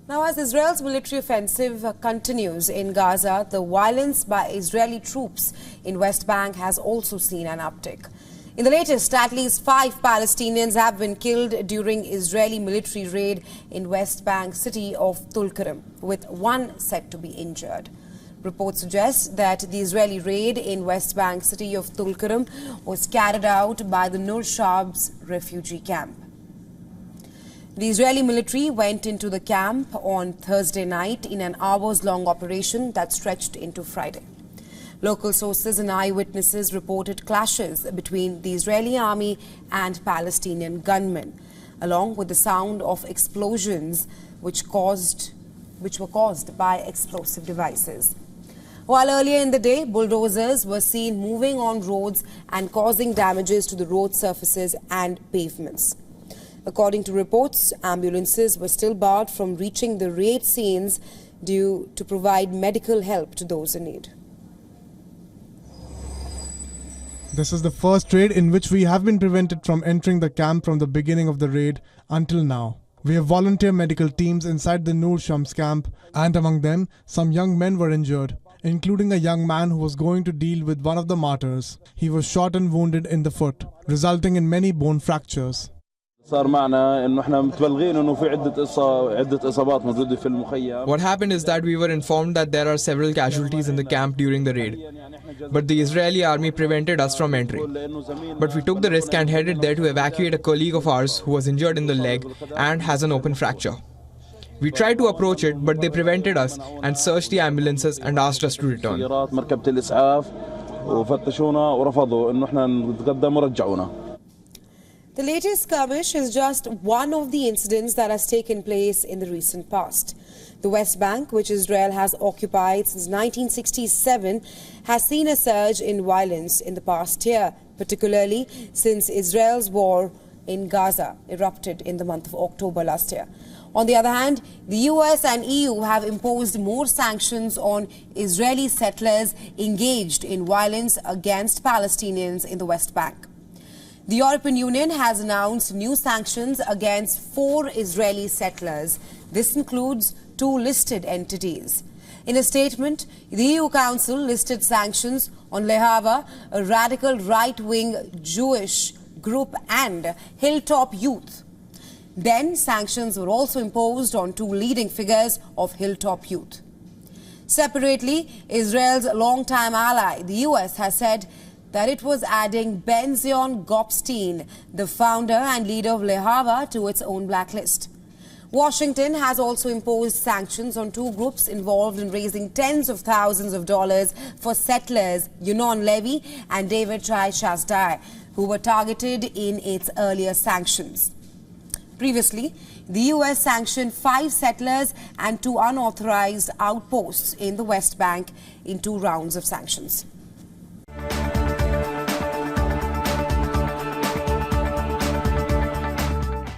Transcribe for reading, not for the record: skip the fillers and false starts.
Now, as Israel's military offensive continues in Gaza, the violence by Israeli troops in West Bank has also seen an uptick. In the latest, at least 5 Palestinians have been killed during Israeli military raid in West Bank city of Tulkarem, with 1 said to be injured. Reports suggest that the Israeli raid in West Bank city of Tulkarem was carried out by the Nur Shab's refugee camp. The Israeli military went into the camp on Thursday night in an hours-long operation that stretched into Friday. Local sources and eyewitnesses reported clashes between the Israeli army and Palestinian gunmen, along with the sound of explosions which were caused by explosive devices. While earlier in the day, bulldozers were seen moving on roads and causing damages to the road surfaces and pavements. According to reports, ambulances were still barred from reaching the raid scenes due to provide medical help to those in need. This is the first raid in which we have been prevented from entering the camp from the beginning of the raid until now. We have volunteer medical teams inside the Nur Shams camp, and among them, some young men were injured, including a young man who was going to deal with one of the martyrs. He was shot and wounded in the foot, resulting in many bone fractures. What happened is that we were informed that there are several casualties in the camp during the raid, but the Israeli army prevented us from entering. But we took the risk and headed there to evacuate a colleague of ours who was injured in the leg and has an open fracture. We tried to approach it, but they prevented us and searched the ambulances and asked us to return. The latest skirmish is just one of the incidents that has taken place in the recent past. The West Bank, which Israel has occupied since 1967, has seen a surge in violence in the past year, particularly since Israel's war in Gaza erupted in the month of October last year. On the other hand, the US and EU have imposed more sanctions on Israeli settlers engaged in violence against Palestinians in the West Bank. The European Union has announced new sanctions against 4 Israeli settlers. This includes 2 listed entities. In a statement, the EU Council listed sanctions on Lehava, a radical right-wing Jewish group, and Hilltop Youth. Then sanctions were also imposed on 2 leading figures of Hilltop Youth. Separately, Israel's longtime ally, the US, has said that it was adding Ben-Zion Gopstein, the founder and leader of Lehava, to its own blacklist. Washington has also imposed sanctions on 2 groups involved in raising tens of thousands of dollars for settlers, Yunon Levy and David Chai Shazdai, who were targeted in its earlier sanctions. Previously, the US sanctioned 5 settlers and 2 unauthorized outposts in the West Bank in 2 rounds of sanctions.